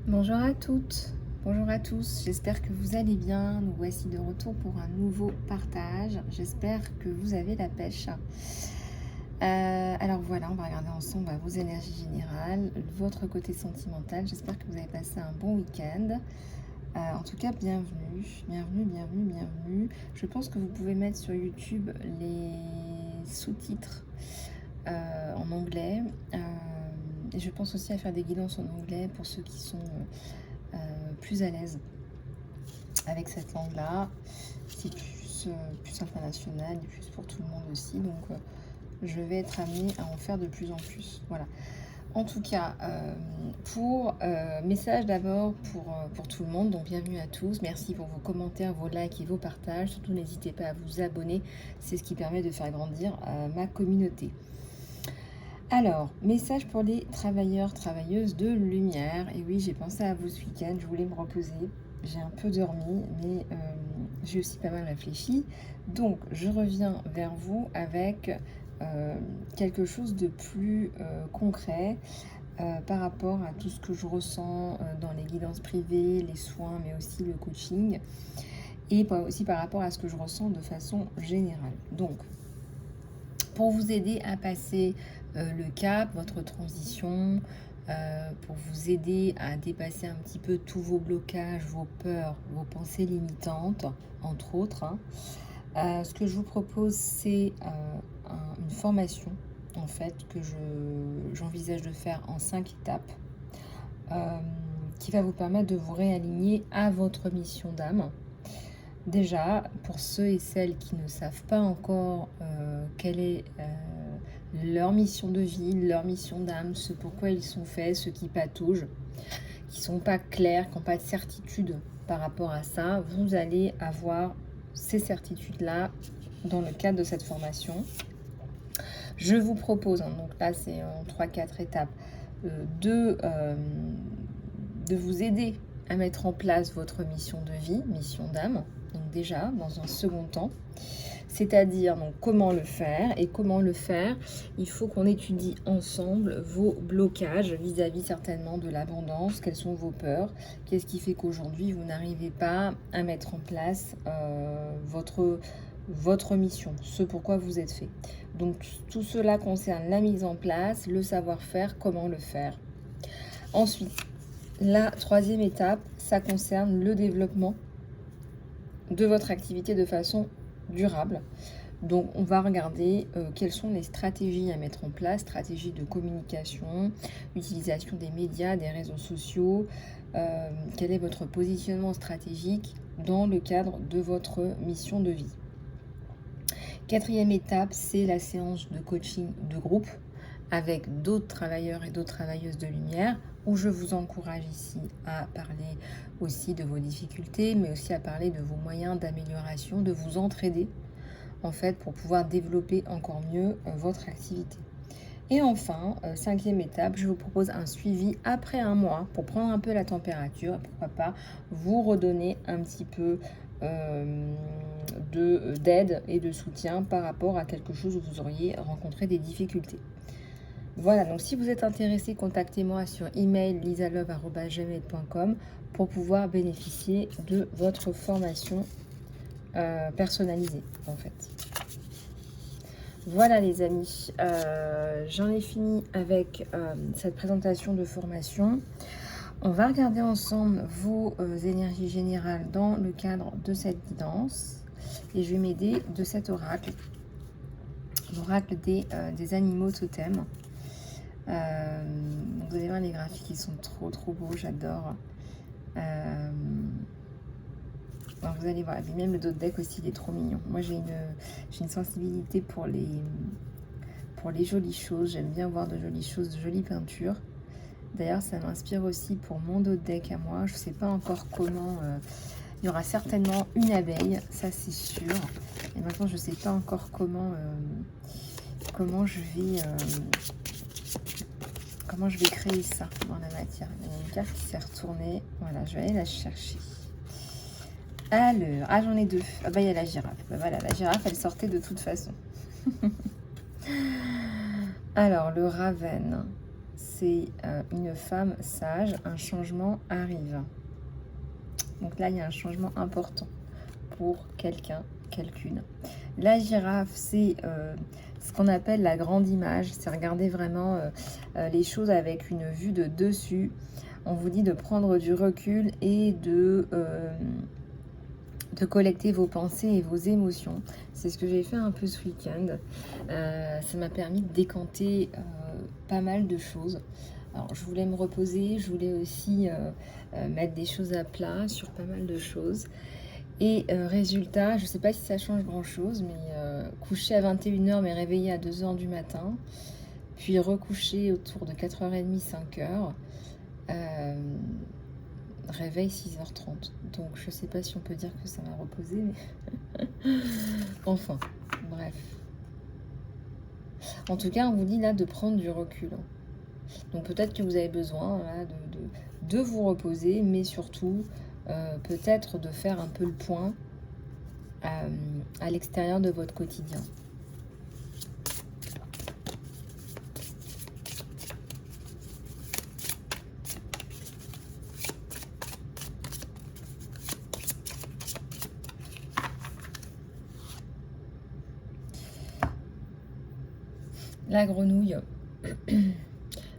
Bonjour à toutes, bonjour à tous, j'espère que vous allez bien. Nous voici de retour pour un nouveau partage. J'espère que vous avez la pêche. Alors voilà, on va regarder ensemble vos énergies générales, votre côté sentimental. J'espère que vous avez passé un bon week-end. En tout cas, bienvenue, bienvenue, bienvenue, bienvenue. Je pense que vous pouvez mettre sur YouTube les sous-titres en anglais. Et je pense aussi à faire des guidances en anglais pour ceux qui sont plus à l'aise avec cette langue-là. C'est plus international et plus pour tout le monde aussi. Donc, je vais être amenée à en faire de plus en plus. Voilà. En tout cas, message d'abord pour tout le monde. Donc, bienvenue à tous. Merci pour vos commentaires, vos likes et vos partages. Surtout, n'hésitez pas à vous abonner. C'est ce qui permet de faire grandir ma communauté. Alors, message pour les travailleurs, travailleuses de lumière. Et oui, j'ai pensé à vous ce week-end, je voulais me reposer. J'ai un peu dormi, mais j'ai aussi pas mal réfléchi. Donc, je reviens vers vous avec quelque chose de plus concret par rapport à tout ce que je ressens dans les guidances privées, les soins, mais aussi le coaching. Et aussi par rapport à ce que je ressens de façon générale. Donc, pour vous aider à passer le cap, votre transition, pour vous aider à dépasser un petit peu tous vos blocages, vos peurs, vos pensées limitantes, entre autres. Ce que je vous propose, c'est une formation, en fait, que j'envisage de faire en 5 étapes, qui va vous permettre de vous réaligner à votre mission d'âme. Déjà, pour ceux et celles qui ne savent pas encore quelle est leur mission de vie, leur mission d'âme, ce pourquoi ils sont faits, ceux qui pataugent, qui ne sont pas clairs, qui n'ont pas de certitude par rapport à ça, vous allez avoir ces certitudes-là dans le cadre de cette formation. Je vous propose, donc là c'est en 3-4 étapes, de vous aider à mettre en place votre mission de vie, mission d'âme. Donc déjà, dans un second temps, c'est-à-dire donc comment le faire. Et comment le faire, il faut qu'on étudie ensemble vos blocages vis-à-vis certainement de l'abondance. Quelles sont vos peurs? Qu'est-ce qui fait qu'aujourd'hui, vous n'arrivez pas à mettre en place votre mission, ce pourquoi vous êtes fait. Donc tout cela concerne la mise en place, le savoir-faire, comment le faire. Ensuite, la troisième étape, ça concerne le développement de votre activité de façon durable. Donc, on va regarder quelles sont les stratégies à mettre en place, stratégies de communication, utilisation des médias, des réseaux sociaux, quel est votre positionnement stratégique dans le cadre de votre mission de vie. Quatrième étape, c'est la séance de coaching de groupe avec d'autres travailleurs et d'autres travailleuses de lumière, où je vous encourage ici à parler aussi de vos difficultés, mais aussi à parler de vos moyens d'amélioration, de vous entraider, en fait, pour pouvoir développer encore mieux votre activité. Et enfin, cinquième étape, je vous propose un suivi après un mois pour prendre un peu la température, et pourquoi pas vous redonner un petit peu d'aide et de soutien par rapport à quelque chose où vous auriez rencontré des difficultés. Voilà, donc si vous êtes intéressé, contactez-moi sur email lisalove@gmail.com pour pouvoir bénéficier de votre formation personnalisée, en fait. Voilà les amis, j'en ai fini avec cette présentation de formation. On va regarder ensemble vos énergies générales dans le cadre de cette guidance. Et je vais m'aider de cet oracle, l'oracle des animaux totems. Vous allez voir les graphiques, ils sont trop beaux, j'adore. Vous allez voir, et même le dos de deck aussi, il est trop mignon. Moi j'ai une sensibilité pour les jolies choses, j'aime bien voir de jolies choses, de jolies peintures. D'ailleurs ça m'inspire aussi pour mon dos de deck à moi, je ne sais pas encore comment, il y aura certainement une abeille, ça c'est sûr. Et maintenant je ne sais pas encore comment je vais créer ça dans la matière. Il y a une carte qui s'est retournée. Voilà, je vais aller la chercher. Alors, j'en ai deux. Ah bah il y a la girafe. Bah voilà, la girafe, elle sortait de toute façon. Alors, le Raven. c'est une femme sage, un changement arrive. Donc là, il y a un changement important pour quelqu'un, quelqu'une. La girafe, c'est ce qu'on appelle la grande image. C'est regarder vraiment les choses avec une vue de dessus. On vous dit de prendre du recul et de collecter vos pensées et vos émotions. C'est ce que j'ai fait un peu ce week-end. Ça m'a permis de décanter pas mal de choses. Alors, je voulais me reposer, je voulais aussi mettre des choses à plat sur pas mal de choses. Et résultat, je ne sais pas si ça change grand-chose, mais coucher à 21h, mais réveillé à 2h du matin, puis recoucher autour de 4h30, 5h. Réveil 6h30. Donc je sais pas si on peut dire que ça m'a reposé, mais enfin, bref. En tout cas, on vous dit là de prendre du recul. Donc peut-être que vous avez besoin là, de vous reposer, mais surtout peut-être de faire un peu le point à l'extérieur de votre quotidien. La grenouille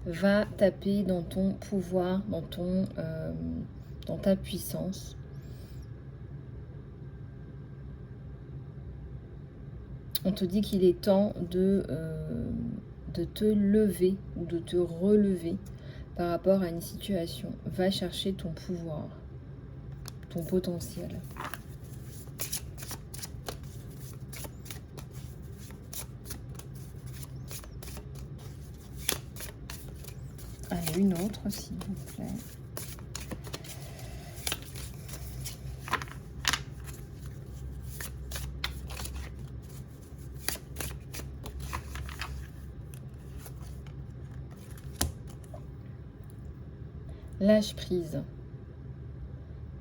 va taper dans ton pouvoir, dans ta puissance. On te dit qu'il est temps de te lever ou de te relever par rapport à une situation. Va chercher ton pouvoir, ton potentiel. Allez, une autre, s'il vous plaît. Lâche prise.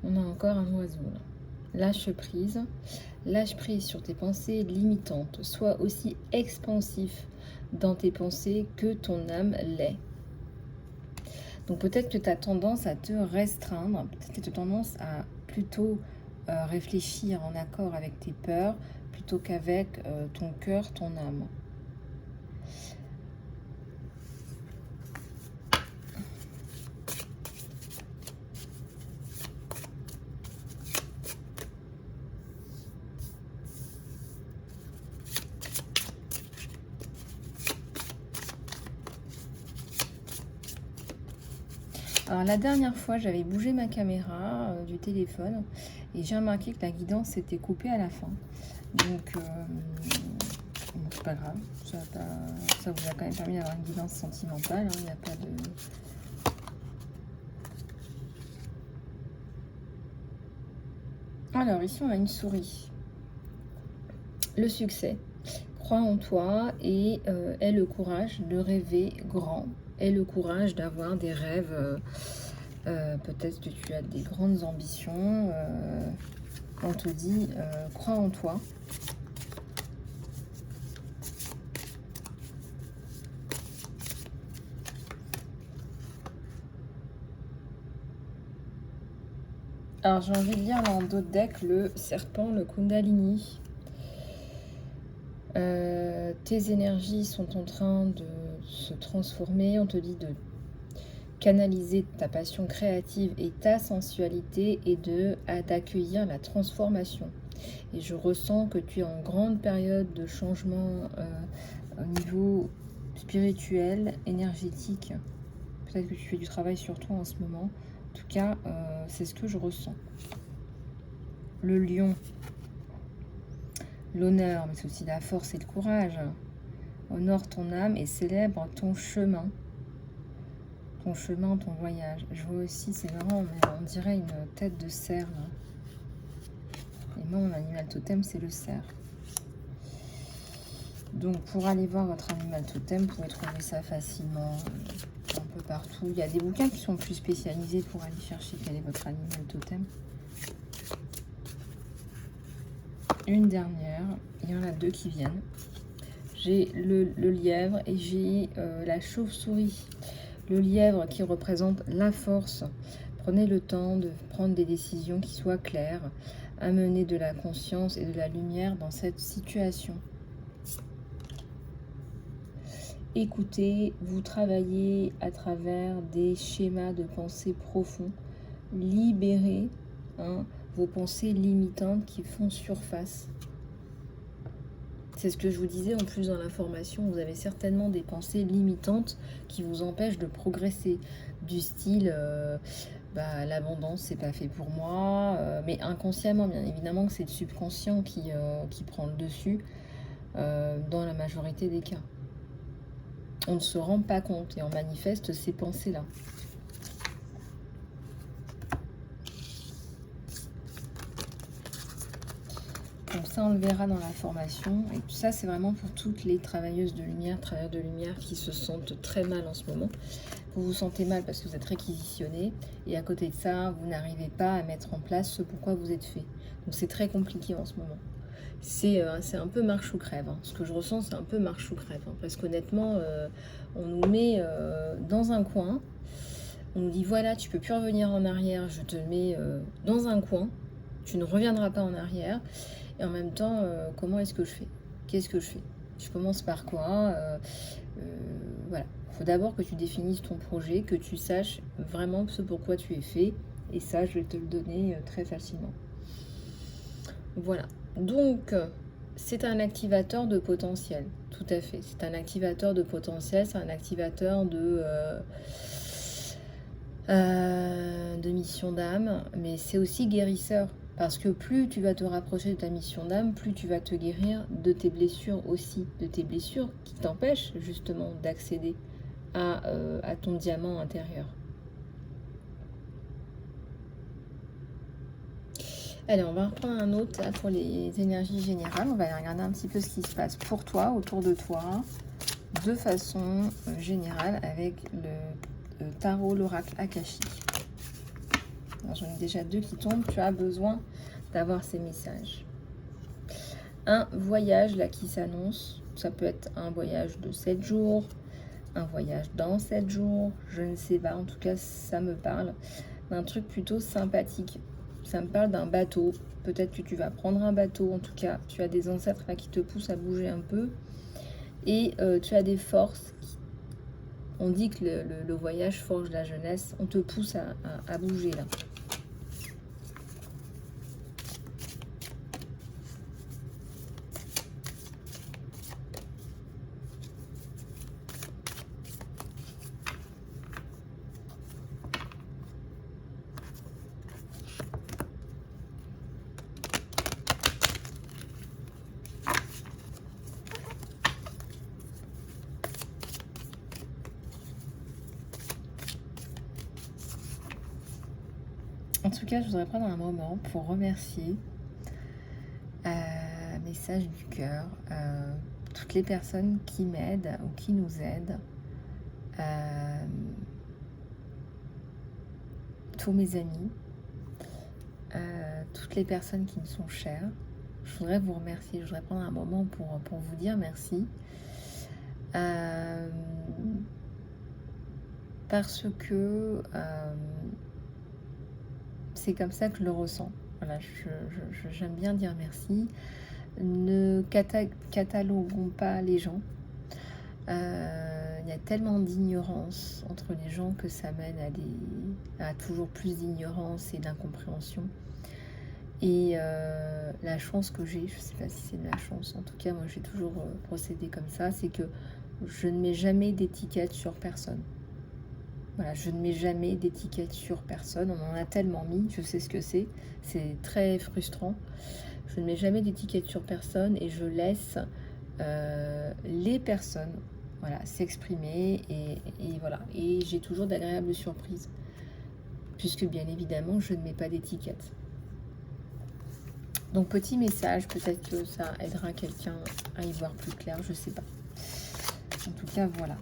On a encore un oiseau là. Lâche prise. Lâche prise sur tes pensées limitantes. Sois aussi expansif dans tes pensées que ton âme l'est. Donc peut-être que tu as tendance à te restreindre, peut-être que tu as tendance à plutôt réfléchir en accord avec tes peurs plutôt qu'avec ton cœur, ton âme. Alors la dernière fois, j'avais bougé ma caméra du téléphone et j'ai remarqué que la guidance s'était coupée à la fin. Donc, bon, c'est pas grave, ça vous a quand même permis d'avoir une guidance sentimentale. Il n'y a pas de... Alors ici, on a une souris. Le succès. Crois en toi et aie le courage de rêver grand. Aie le courage d'avoir des rêves. Peut-être que tu as des grandes ambitions. On te dit, crois en toi. Alors j'ai envie de lire là en dos de deck le serpent, le Kundalini. Tes énergies sont en train de se transformer. On te dit de canaliser ta passion créative et ta sensualité et d'accueillir la transformation. Et je ressens que tu es en grande période de changement au niveau spirituel, énergétique. Peut-être que tu fais du travail sur toi en ce moment. En tout cas, c'est ce que je ressens. Le lion. L'honneur, mais c'est aussi la force et le courage. Honore ton âme et célèbre ton chemin. Ton chemin, ton voyage. Je vois aussi, c'est marrant, mais on dirait une tête de cerf. Là. Et moi, mon animal totem, c'est le cerf. Donc, pour aller voir votre animal totem, vous pouvez trouver ça facilement un peu partout. Il y a des bouquins qui sont plus spécialisés pour aller chercher quel est votre animal totem. Une dernière, il y en a deux qui viennent. J'ai le lièvre et j'ai la chauve-souris. Le lièvre qui représente la force. Prenez le temps de prendre des décisions qui soient claires, amener de la conscience et de la lumière dans cette situation. Écoutez, vous travaillez à travers des schémas de pensée profonds. Libérez vos pensées limitantes qui font surface. C'est ce que je vous disais en plus dans l'information, vous avez certainement des pensées limitantes qui vous empêchent de progresser, du style l'abondance c'est pas fait pour moi, mais inconsciemment bien évidemment que c'est le subconscient qui prend le dessus dans la majorité des cas. On ne se rend pas compte et on manifeste ces pensées-là. Donc ça, on le verra dans la formation. Et tout ça, c'est vraiment pour toutes les travailleuses de lumière, travailleurs de lumière qui se sentent très mal en ce moment. Vous vous sentez mal parce que vous êtes réquisitionné. Et à côté de ça, vous n'arrivez pas à mettre en place ce pourquoi vous êtes fait. Donc c'est très compliqué en ce moment. C'est un peu marche ou crève. Ce que je ressens, c'est un peu marche ou crève. Parce qu'honnêtement, on nous met dans un coin. On nous dit, voilà, tu peux plus revenir en arrière. Je te mets dans un coin. Tu ne reviendras pas en arrière. Et en même temps, comment est-ce que je fais? Qu'est-ce que je fais? Je commence par quoi? Voilà. Il faut d'abord que tu définisses ton projet, que tu saches vraiment ce pourquoi tu es fait. Et ça, je vais te le donner très facilement. Voilà. Donc, c'est un activateur de potentiel. Tout à fait. C'est un activateur de potentiel. C'est un activateur de mission d'âme. Mais c'est aussi guérisseur. Parce que plus tu vas te rapprocher de ta mission d'âme, plus tu vas te guérir de tes blessures aussi. De tes blessures qui t'empêchent justement d'accéder à ton diamant intérieur. Allez, on va reprendre un autre là, pour les énergies générales. On va aller regarder un petit peu ce qui se passe pour toi, autour de toi, de façon générale avec le tarot, l'oracle akashique. J'en ai déjà 2 qui tombent. Tu as besoin d'avoir ces messages. Un voyage là qui s'annonce. Ça peut être un voyage de 7 jours, un voyage dans 7 jours. Je ne sais pas. En tout cas, ça me parle d'un truc plutôt sympathique. Ça me parle d'un bateau. Peut-être que tu vas prendre un bateau. En tout cas, tu as des ancêtres là qui te poussent à bouger un peu. Et tu as des forces. On dit que le voyage forge la jeunesse. On te pousse à bouger là. En tout cas, je voudrais prendre un moment pour remercier, message du cœur, toutes les personnes qui m'aident ou qui nous aident, tous mes amis, toutes les personnes qui me sont chères. Je voudrais vous remercier, je voudrais prendre un moment pour vous dire merci. Parce que c'est comme ça que je le ressens. Voilà, j'aime bien dire merci. Ne cataloguons pas les gens. Il y a tellement d'ignorance entre les gens que ça mène à toujours plus d'ignorance et d'incompréhension. Et la chance que j'ai, je ne sais pas si c'est de la chance, en tout cas moi j'ai toujours procédé comme ça, c'est que je ne mets jamais d'étiquette sur personne. Voilà, je ne mets jamais d'étiquette sur personne. On en a tellement mis, je sais ce que c'est très frustrant. Je ne mets jamais d'étiquette sur personne et je laisse les personnes s'exprimer et voilà. Et j'ai toujours d'agréables surprises, puisque bien évidemment, je ne mets pas d'étiquette. Donc petit message, peut-être que ça aidera quelqu'un à y voir plus clair, je sais pas. En tout cas, voilà.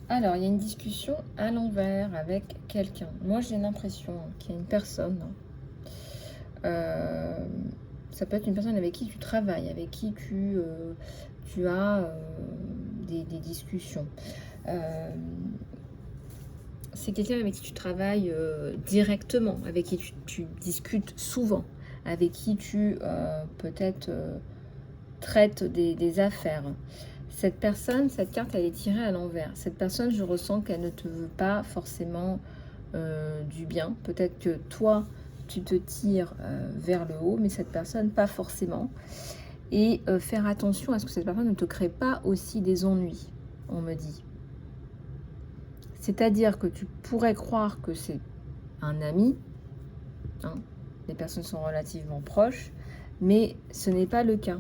Alors, il y a une discussion à l'envers avec quelqu'un. Moi, j'ai l'impression qu'il y a une personne Ça peut être une personne avec qui tu travailles, avec qui tu as des discussions. C'est quelqu'un avec qui tu travailles directement, avec qui tu discutes souvent, avec qui tu peut-être traites des affaires. Cette personne, cette carte, elle est tirée à l'envers. Cette personne, je ressens qu'elle ne te veut pas forcément du bien. Peut-être que toi, tu te tires vers le haut, mais cette personne, pas forcément. Et faire attention à ce que cette personne ne te crée pas aussi des ennuis, on me dit. C'est-à-dire que tu pourrais croire que c'est un ami, hein, les personnes sont relativement proches, mais ce n'est pas le cas.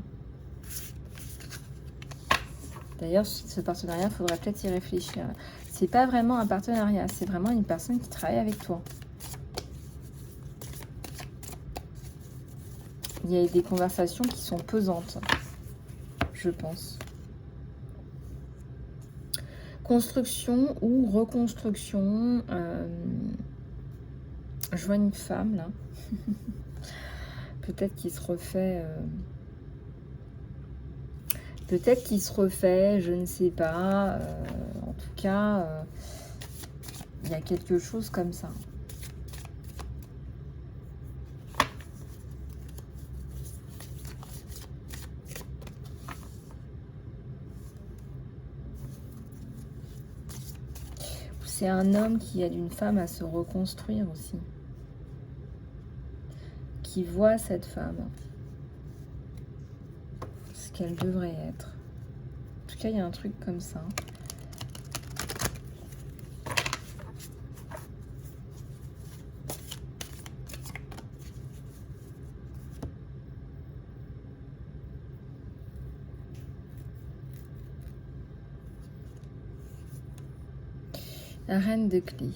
D'ailleurs, ce partenariat, il faudrait peut-être y réfléchir. C'est pas vraiment un partenariat, c'est vraiment une personne qui travaille avec toi. Il y a des conversations qui sont pesantes, je pense. Construction ou reconstruction. Je vois une femme, là. Peut-être qu'il se refait... Peut-être qu'il se refait, je ne sais pas. En tout cas, il y a quelque chose comme ça. C'est un homme qui aide une femme à se reconstruire aussi. Qui voit cette femme. Ce qu'elle devrait être. En tout cas, il y a un truc comme ça. La reine de clés.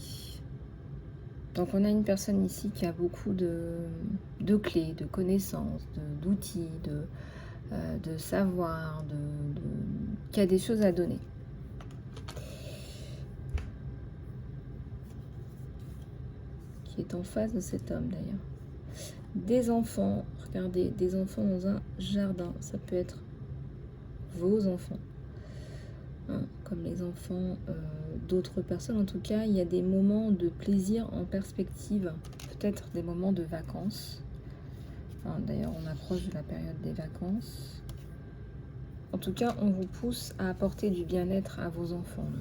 Donc on a une personne ici qui a beaucoup de clés, de connaissances, d'outils, de savoir, qui a des choses à donner. Qui est en face de cet homme d'ailleurs. Des enfants, regardez, des enfants dans un jardin. Ça peut être vos enfants. Hein, comme les enfants d'autres personnes. En tout cas, il y a des moments de plaisir en perspective. Peut-être des moments de vacances. Enfin, d'ailleurs, on approche de la période des vacances. En tout cas, on vous pousse à apporter du bien-être à vos enfants. Là.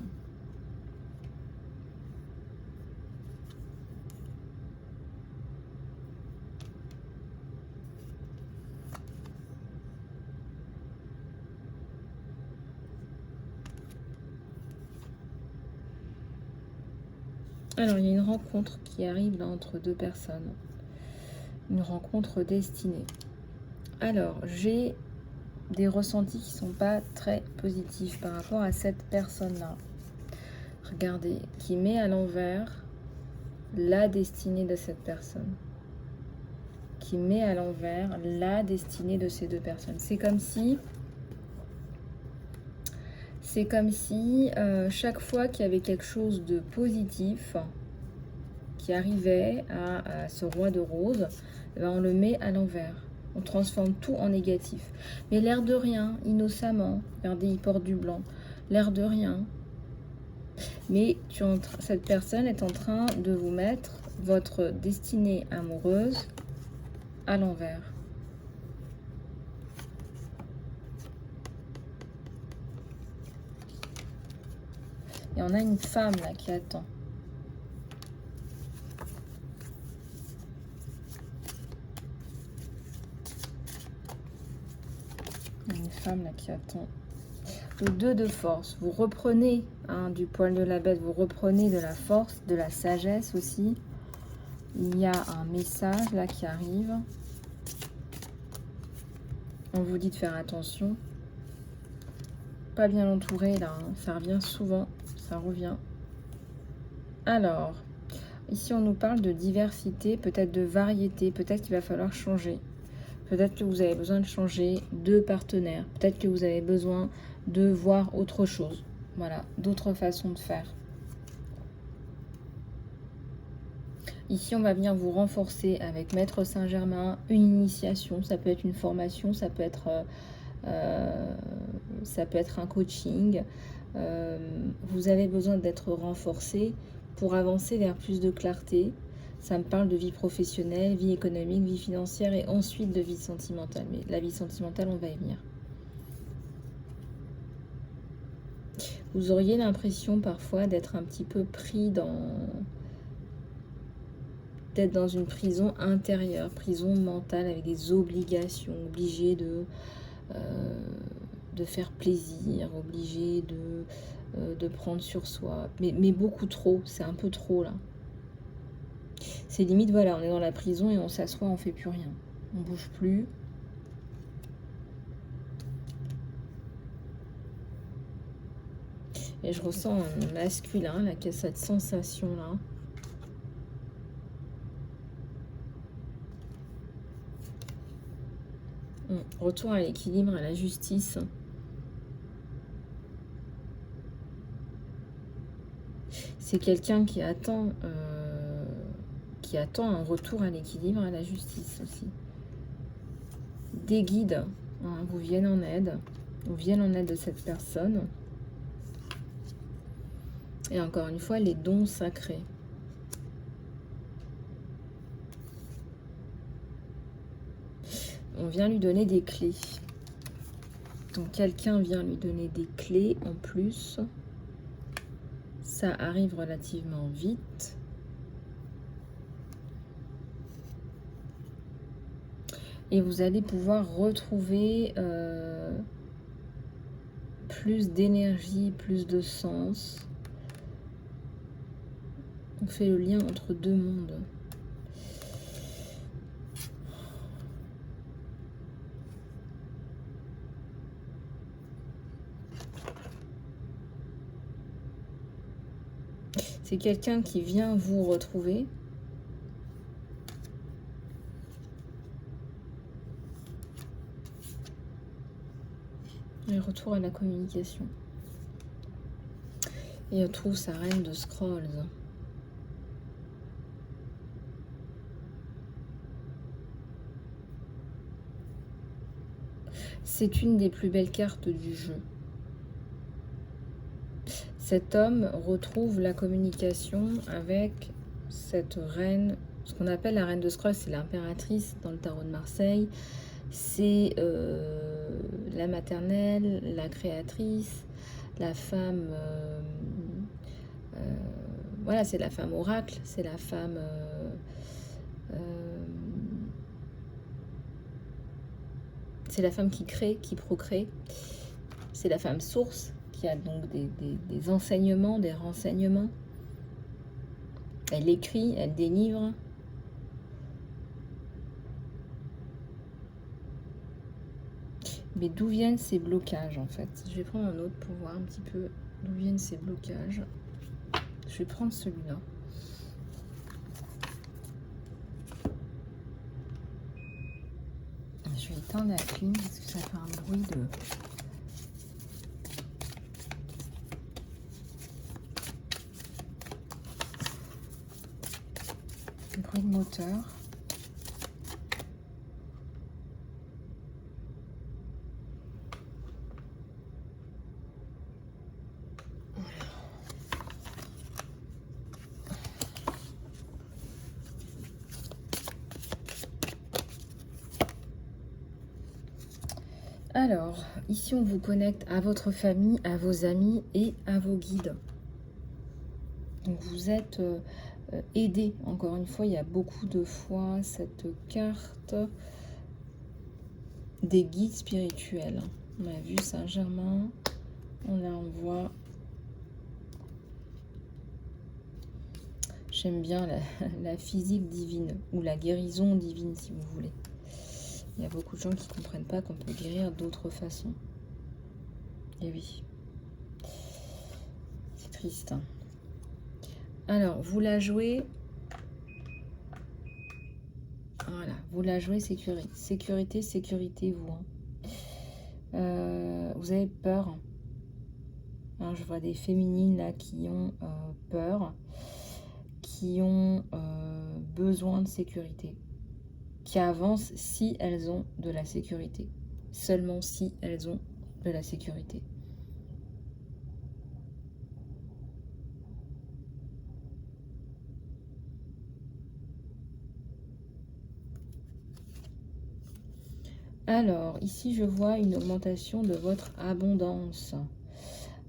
Alors, il y a une rencontre qui arrive là entre deux personnes. Une rencontre destinée. Alors, j'ai des ressentis qui ne sont pas très positifs par rapport à cette personne-là. Regardez, qui met à l'envers la destinée de cette personne. Qui met à l'envers la destinée de ces deux personnes. C'est comme si chaque fois qu'il y avait quelque chose de positif qui arrivait à ce roi de rose, ben on le met à l'envers. On transforme tout en négatif. Mais l'air de rien, innocemment, regardez, il porte du blanc, l'air de rien. Mais cette personne est en train de vous mettre votre destinée amoureuse à l'envers. Et on a une femme là qui attend. Une femme là qui attend. Le 2 de force. Vous reprenez du poil de la bête, vous reprenez de la force, de la sagesse aussi. Il y a un message là qui arrive. On vous dit de faire attention. Pas bien entouré là, hein. Ça revient souvent. Ça revient. Alors, ici on nous parle de diversité, peut-être de variété, peut-être qu'il va falloir changer. Peut-être que vous avez besoin de changer de partenaire. Peut-être que vous avez besoin de voir autre chose. Voilà, d'autres façons de faire. Ici, on va venir vous renforcer avec Maître Saint-Germain, une initiation. Ça peut être une formation, ça peut être un coaching. Vous avez besoin d'être renforcé pour avancer vers plus de clarté. Ça me parle de vie professionnelle, vie économique, vie financière et ensuite de vie sentimentale. Mais la vie sentimentale, on va y venir. Vous auriez l'impression parfois d'être un petit peu pris d'être dans une prison intérieure, prison mentale avec des obligations, obligé de faire plaisir, obligé de prendre sur soi. Mais beaucoup trop, c'est un peu trop là. C'est limite, voilà, on est dans la prison et on s'assoit, on fait plus rien. On bouge plus. Et je ressens un masculin là, qui a cette sensation-là. Retour à l'équilibre, à la justice. C'est quelqu'un qui attend un retour à l'équilibre, à la justice aussi. Des guides vous viennent en aide, de cette personne. Et encore une fois, les dons sacrés. On vient lui donner des clés. Donc quelqu'un vient lui donner des clés en plus. Ça arrive relativement vite. Et vous allez pouvoir retrouver plus d'énergie, plus de sens. On fait le lien entre deux mondes. C'est quelqu'un qui vient vous retrouver. Et retour à la communication. Et on trouve sa reine de scrolls. C'est une des plus belles cartes du jeu. Cet homme retrouve la communication avec cette reine, ce qu'on appelle la reine de scrolls, c'est l'impératrice dans le tarot de Marseille. C'est la maternelle, la créatrice, la femme... voilà, c'est la femme oracle, c'est la femme... c'est la femme qui crée, qui procrée. C'est la femme source qui a donc des enseignements, des renseignements. Elle écrit, elle délivre. Mais d'où viennent ces blocages en fait? Je vais prendre un autre pour voir un petit peu d'où viennent ces blocages. Je vais prendre celui-là. Je vais éteindre la clim parce que ça fait un bruit de... bruit de moteur. Alors, ici on vous connecte à votre famille, à vos amis et à vos guides. Donc vous êtes aidé. Encore une fois, il y a beaucoup de fois cette carte des guides spirituels. On a vu Saint-Germain, là on voit... J'aime bien la physique divine ou la guérison divine si vous voulez. Il y a beaucoup de gens qui ne comprennent pas qu'on peut guérir d'autres façons. Et oui. C'est triste. Alors, vous la jouez... Voilà, vous la jouez sécurité. Sécurité, sécurité, vous. Vous avez peur. Hein, je vois des féminines là qui ont peur. qui ont besoin de sécurité, qui avancent si elles ont de la sécurité, seulement si elles ont de la sécurité. Alors, ici, je vois une augmentation de votre abondance,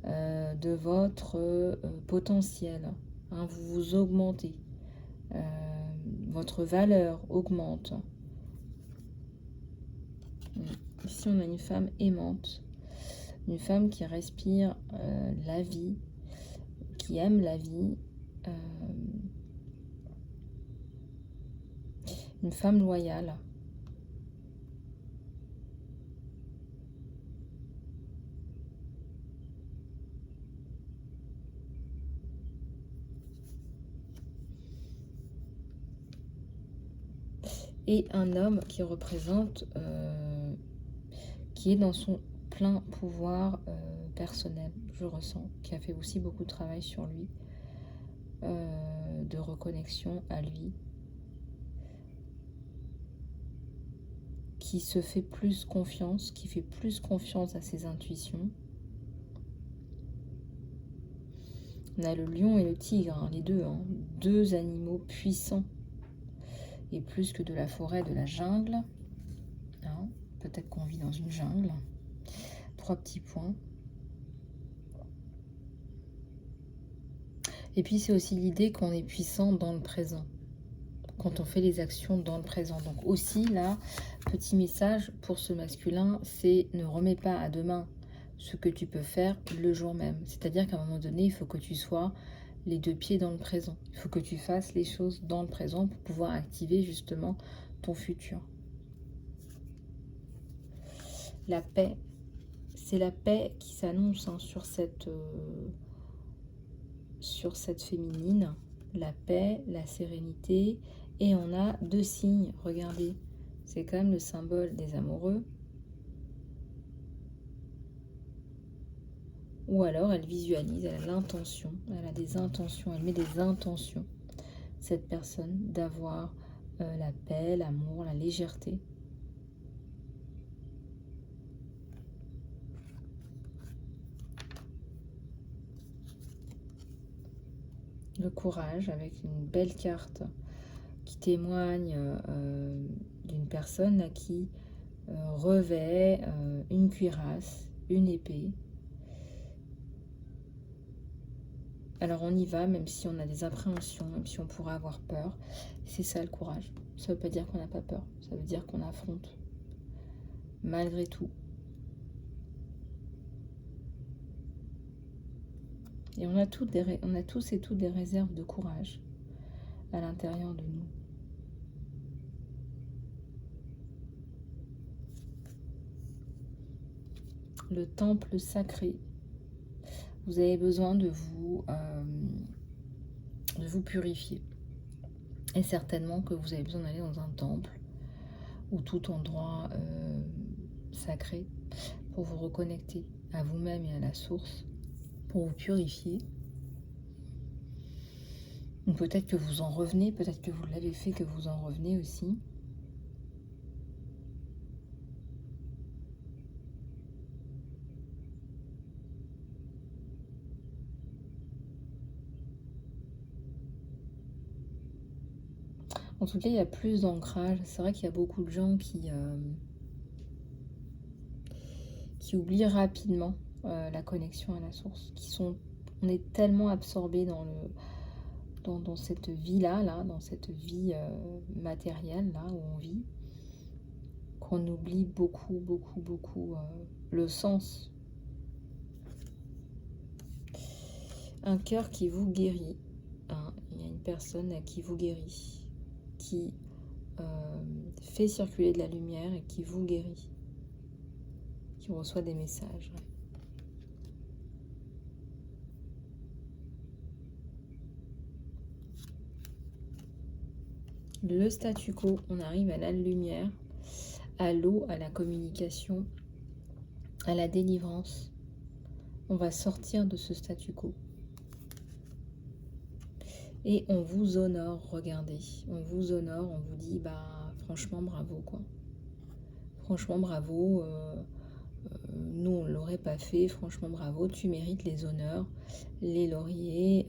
de votre potentiel. Hein, vous vous augmentez. Votre valeur augmente. Ici, on a une femme aimante. Une femme qui respire la vie, qui aime la vie. Une femme loyale. Et un homme qui représente, qui est dans son plein pouvoir personnel, je ressens, qui a fait aussi beaucoup de travail sur lui, de reconnexion à lui, qui se fait plus confiance, qui fait plus confiance à ses intuitions. On a le lion et le tigre, hein, les deux, hein, deux animaux puissants, et plus que de la forêt, de la jungle. Hein, peut-être qu'on vit dans une jungle. 3 petits points. Et puis c'est aussi l'idée qu'on est puissant dans le présent, quand on fait les actions dans le présent. Donc aussi là, petit message pour ce masculin, c'est ne remets pas à demain ce que tu peux faire le jour même. C'est-à-dire qu'à un moment donné, il faut que tu sois les 2 pieds dans le présent. Il faut que tu fasses les choses dans le présent pour pouvoir activer justement ton futur. La paix, c'est la paix qui s'annonce hein, sur cette féminine. La paix, la sérénité. Et on a 2 signes, regardez. C'est quand même le symbole des amoureux. Ou alors elle visualise, elle a l'intention, elle a des intentions, elle met des intentions, cette personne, d'avoir la paix, l'amour, la légèreté. Le courage, avec une belle carte qui témoigne d'une personne qui revêt une cuirasse, une épée. Alors on y va, même si on a des appréhensions, même si on pourrait avoir peur. C'est ça le courage. Ça ne veut pas dire qu'on n'a pas peur, ça veut dire qu'on affronte. Malgré tout. Et on a tous et toutes des réserves de courage à l'intérieur de nous. Le temple sacré. Vous avez besoin de vous purifier. Et certainement que vous avez besoin d'aller dans un temple ou tout endroit sacré pour vous reconnecter à vous-même et à la source, pour vous purifier. Ou peut-être que vous en revenez, peut-être que vous l'avez fait, que vous en revenez aussi. En tout cas, il y a plus d'ancrage. C'est vrai qu'il y a beaucoup de gens qui oublient rapidement la connexion à la source. On est tellement absorbé dans cette vie-là, dans cette vie matérielle, là où on vit, qu'on oublie beaucoup le sens. Un cœur qui vous guérit. Hein. Il y a une personne qui vous guérit, qui fait circuler de la lumière et qui vous guérit, qui reçoit des messages. Le statu quo, on arrive à la lumière, à l'eau, à la communication, à la délivrance. On va sortir de ce statu quo. Et on vous honore, regardez. On vous honore, on vous dit, bah franchement bravo quoi. Franchement bravo, nous on ne l'aurait pas fait, franchement bravo, tu mérites les honneurs, les lauriers,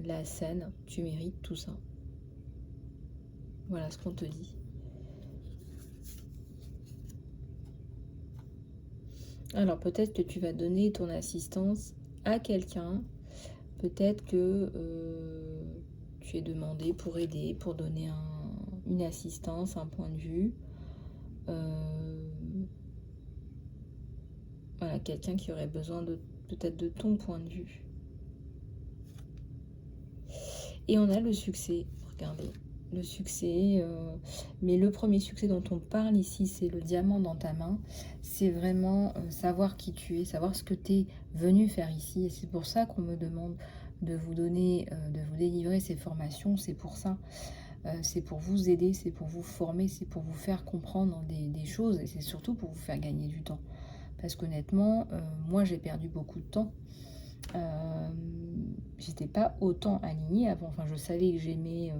la scène, tu mérites tout ça. Voilà ce qu'on te dit. Alors peut-être que tu vas donner ton assistance à quelqu'un, peut-être que tu es demandé pour aider, pour donner une assistance, un point de vue. Voilà, quelqu'un qui aurait besoin peut-être de ton point de vue. Et on a le succès, regardez, le succès, mais le premier succès dont on parle ici, c'est le diamant dans ta main. C'est vraiment savoir qui tu es, savoir ce que tu es venu faire ici. Et c'est pour ça qu'on me demande de vous donner, de vous délivrer ces formations. C'est pour ça. C'est pour vous aider, c'est pour vous former, c'est pour vous faire comprendre des choses. Et c'est surtout pour vous faire gagner du temps. Parce qu'honnêtement, moi j'ai perdu beaucoup de temps. J'étais pas autant alignée avant. Enfin, je savais que j'aimais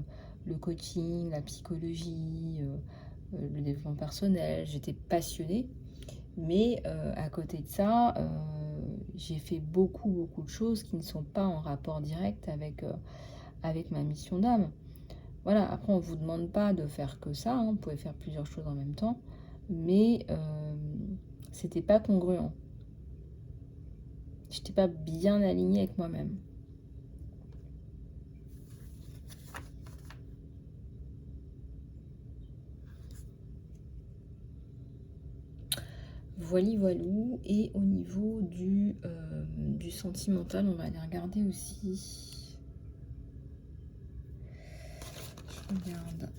le coaching, la psychologie, le développement personnel. J'étais passionnée. Mais à côté de ça, j'ai fait beaucoup de choses qui ne sont pas en rapport direct avec ma mission d'âme. Voilà, après on ne vous demande pas de faire que ça, hein. Vous pouvez faire plusieurs choses en même temps. Mais c'était pas congruent. J'étais pas bien alignée avec moi-même. Voilou. Et au niveau du sentimental, on va aller regarder aussi. Je regarde.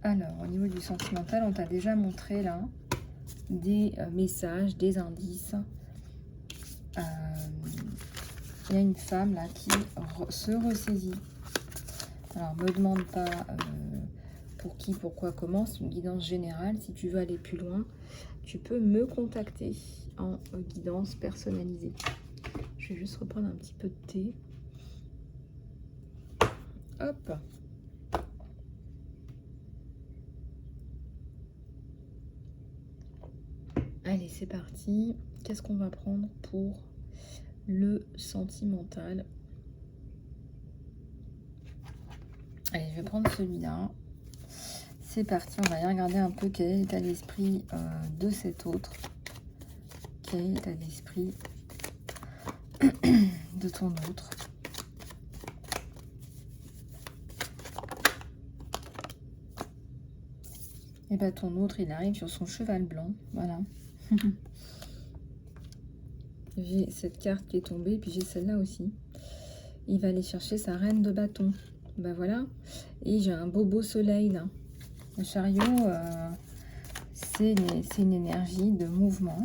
Alors, au niveau du sentimental, on t'a déjà montré là des messages, des indices. Il y a une femme là qui se ressaisit. Alors, me demande pas pour qui, pourquoi, comment. C'est une guidance générale. Si tu veux aller plus loin, tu peux me contacter en guidance personnalisée. Je vais juste reprendre un petit peu de thé. Hop. Allez, c'est parti. Qu'est-ce qu'on va prendre pour le sentimental? Allez, je vais prendre celui-là. C'est parti, on va aller regarder un peu quel est l'état d'esprit de cet autre. Quel est l'état d'esprit de ton autre. Et bien ton autre, il arrive sur son cheval blanc. Voilà. J'ai cette carte qui est tombée, puis j'ai celle-là aussi. Il va aller chercher sa reine de bâton. Ben voilà. Et j'ai un beau soleil là. Le chariot, c'est une énergie de mouvement.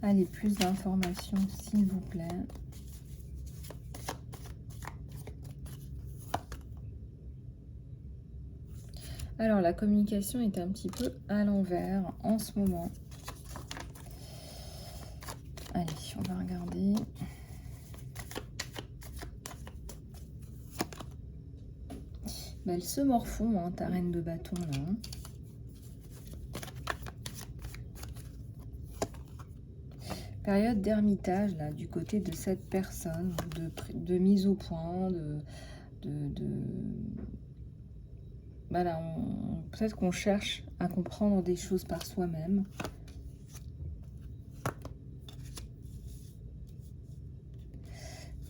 Allez, plus d'informations, s'il vous plaît. Alors, la communication est un petit peu à l'envers en ce moment. Allez, on va regarder. Bah, elle se morfond, hein, ta reine de bâton, là. Période d'ermitage, là, du côté de cette personne, de mise au point, voilà, peut-être qu'on cherche à comprendre des choses par soi-même.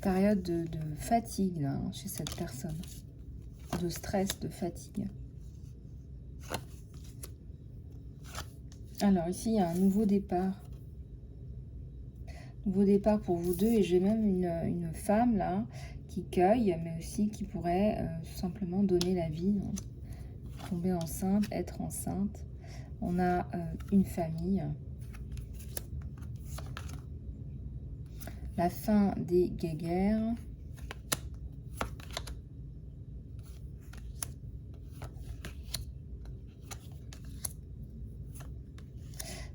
Période de fatigue, là, chez cette personne. De stress, de fatigue. Alors, ici, il y a un nouveau départ. Nouveau départ pour vous deux. Et j'ai même une femme, là, qui cueille, mais aussi qui pourrait tout simplement donner la vie. Hein. Tomber enceinte, être enceinte. On a une famille. La fin des guéguerres.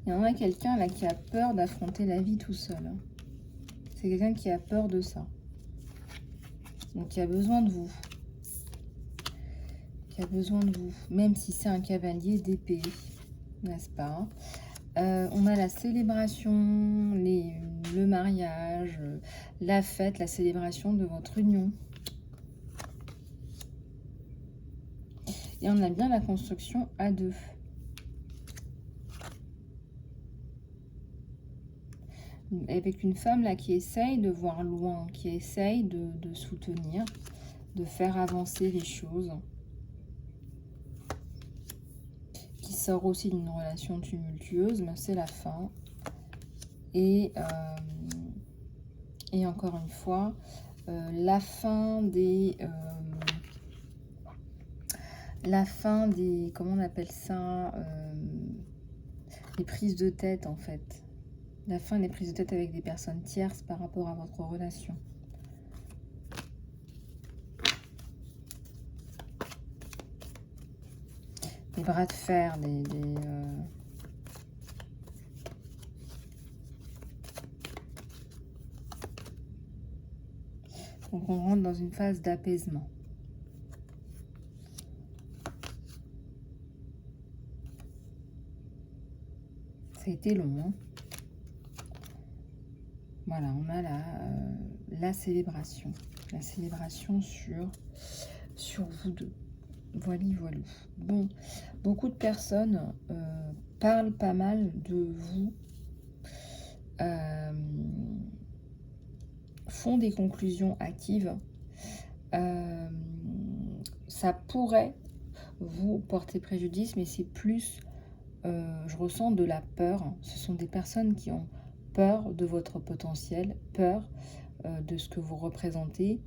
Il y en a quelqu'un là qui a peur d'affronter la vie tout seul. Hein. C'est quelqu'un qui a peur de ça. Donc qui a besoin de vous. Qui a besoin de vous. Même si c'est un cavalier d'épée. N'est-ce pas? On a la célébration, le mariage, la fête, la célébration de votre union. Et on a bien la construction à deux. Avec une femme là qui essaye de voir loin, qui essaye de soutenir, de faire avancer les choses. Qui sort aussi d'une relation tumultueuse, mais c'est la fin. Et encore une fois, la fin des... comment on appelle ça, les prises de tête en fait. La fin des prises de tête avec des personnes tierces par rapport à votre relation. Des bras de fer, Donc on rentre dans une phase d'apaisement. Ça a été long, hein. Voilà, on a la célébration. La célébration sur vous deux. Voilà, voilà. Bon, beaucoup de personnes parlent pas mal de vous. Font des conclusions hâtives. Ça pourrait vous porter préjudice, mais c'est plus... je ressens de la peur. Ce sont des personnes qui ont peur de votre potentiel, peur de ce que vous représentez.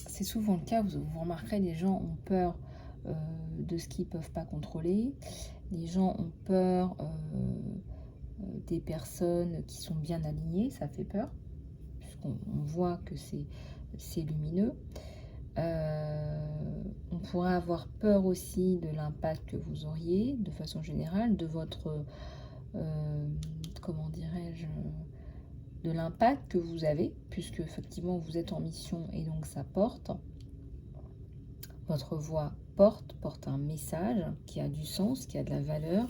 C'est souvent le cas, vous remarquerez, les gens ont peur de ce qu'ils ne peuvent pas contrôler. Les gens ont peur des personnes qui sont bien alignées, ça fait peur, puisqu'on voit que c'est lumineux. On pourrait avoir peur aussi de l'impact que vous auriez, de façon générale, de votre, comment dirais-je, de l'impact que vous avez, puisque effectivement vous êtes en mission et donc ça porte. Votre voix porte un message qui a du sens, qui a de la valeur.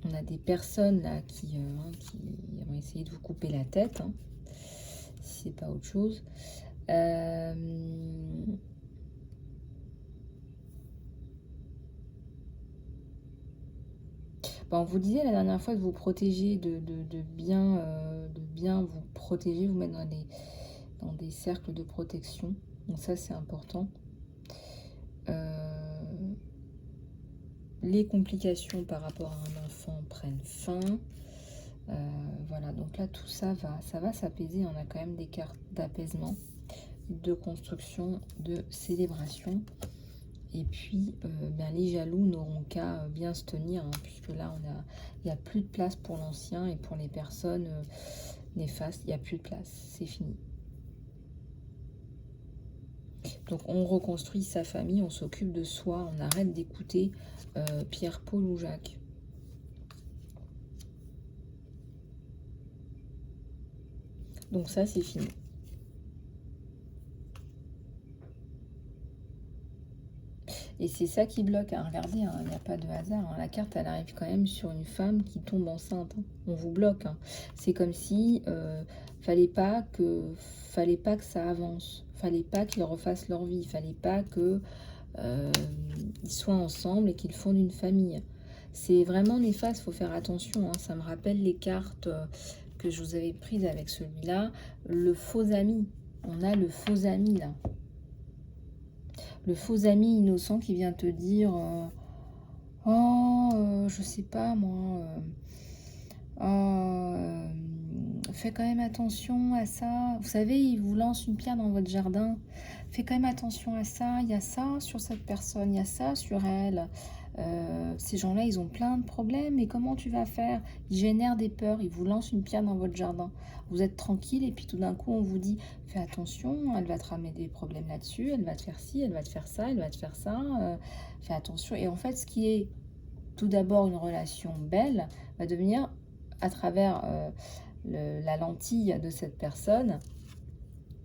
On a des personnes là qui vont essayer de vous couper la tête, hein, si c'est pas autre chose. On vous disait la dernière fois de vous protéger, de bien vous protéger, vous mettre dans des cercles de protection. Donc ça, c'est important. Les complications par rapport à un enfant prennent fin. Voilà, donc là, tout ça va s'apaiser. On a quand même des cartes d'apaisement, de construction, de célébration. Et puis, les jaloux n'auront qu'à bien se tenir, hein, puisque là, il n'y a plus de place pour l'ancien et pour les personnes néfastes, il n'y a plus de place, c'est fini. Donc, on reconstruit sa famille, on s'occupe de soi, on arrête d'écouter Pierre, Paul ou Jacques. Donc ça, c'est fini. Et c'est ça qui bloque, hein. Regardez, il n'y a pas de hasard, hein. La carte, elle arrive quand même sur une femme qui tombe enceinte, hein. On vous bloque, hein. C'est comme si fallait pas que ça avance. Fallait pas qu'ils refassent leur vie. Fallait pas que ils soient ensemble et qu'ils fondent une famille. C'est vraiment néfaste, il faut faire attention, hein. Ça me rappelle les cartes que je vous avais prises avec celui-là. Le faux ami. On a le faux ami, là. Le faux ami innocent qui vient te dire je sais pas moi, fais quand même attention à ça. Vous savez, il vous lance une pierre dans votre jardin. Fais quand même attention à ça. Il y a ça sur cette personne, il y a ça sur elle. Ces gens-là, ils ont plein de problèmes. Et comment tu vas faire? Ils génèrent des peurs. Ils vous lancent une pierre dans votre jardin. Vous êtes tranquille et puis tout d'un coup, on vous dit, fais attention, elle va te ramener des problèmes là-dessus, elle va te faire ci, elle va te faire ça, elle va te faire ça. Fais attention. Et en fait, ce qui est tout d'abord une relation belle va devenir, à travers la lentille de cette personne,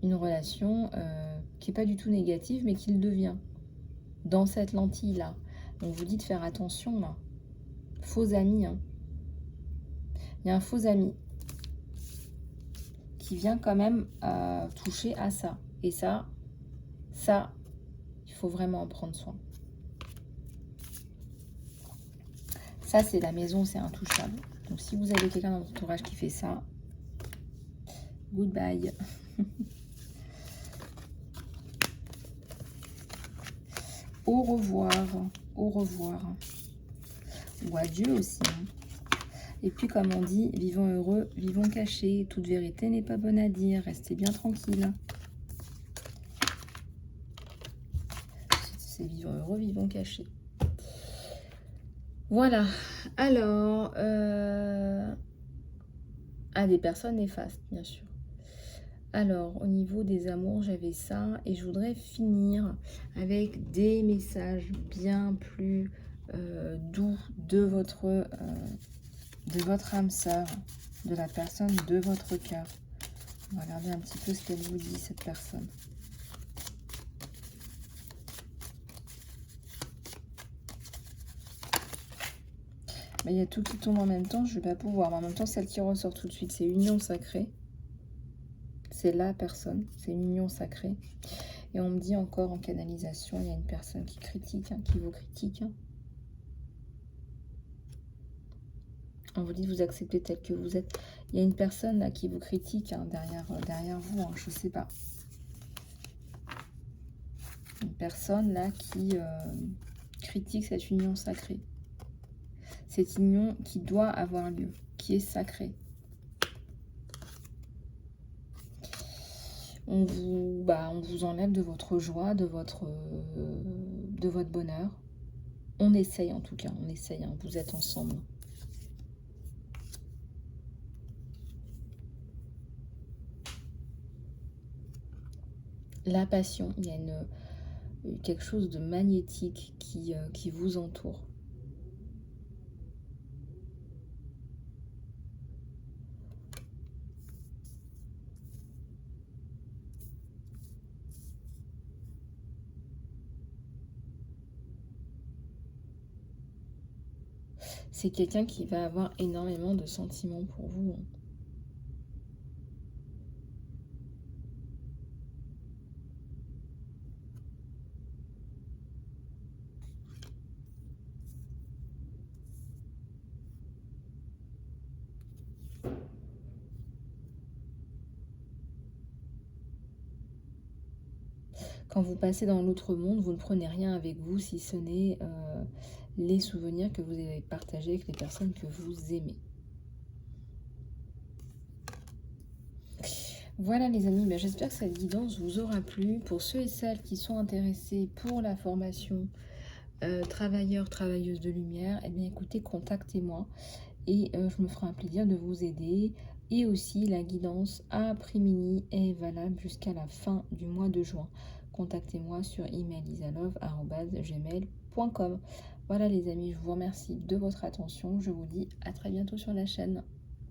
une relation qui n'est pas du tout négative, mais qui le devient dans cette lentille-là. On vous dit de faire attention, là. Faux amis, hein. Il y a un faux ami qui vient quand même toucher à ça. Et ça, il faut vraiment en prendre soin. Ça, c'est la maison, c'est intouchable. Donc, si vous avez quelqu'un dans votre entourage qui fait ça, goodbye. Au revoir. Au revoir. Ou adieu aussi. Hein. Et puis, comme on dit, vivons heureux, vivons cachés. Toute vérité n'est pas bonne à dire. Restez bien tranquille. C'est vivons heureux, vivons cachés. Voilà. Alors, des personnes néfastes, bien sûr. Alors, au niveau des amours, j'avais ça. Et je voudrais finir avec des messages bien plus doux de votre âme sœur, de la personne de votre cœur. On va regarder un petit peu ce qu'elle vous dit, cette personne. Mais il y a tout qui tombe en même temps, je ne vais pas pouvoir. Mais en même temps, celle qui ressort tout de suite, c'est union sacrée. C'est la personne, c'est une union sacrée. Et on me dit encore en canalisation, il y a une personne qui critique, hein, qui vous critique. Hein. On vous dit de vous accepter tel que vous êtes. Il y a une personne là qui vous critique hein, derrière vous, hein, je ne sais pas. Une personne là qui critique cette union sacrée. Cette union qui doit avoir lieu, qui est sacrée. On vous enlève de votre joie, de votre bonheur. On essaye en tout cas, on essaye, hein, vous êtes ensemble. La passion, il y a quelque chose de magnétique qui vous entoure. C'est quelqu'un qui va avoir énormément de sentiments pour vous. Hein. Quand vous passez dans l'autre monde, vous ne prenez rien avec vous si ce n'est les souvenirs que vous avez partagés avec les personnes que vous aimez. Voilà les amis, j'espère que cette guidance vous aura plu. Pour ceux et celles qui sont intéressés pour la formation travailleurs, travailleuses de lumière, eh bien écoutez, contactez-moi et je me ferai un plaisir de vous aider. Et aussi la guidance à prix mini est valable jusqu'à la fin du mois de juin. Contactez-moi sur emailisalof@gmail.com. Voilà les amis, je vous remercie de votre attention. Je vous dis à très bientôt sur la chaîne.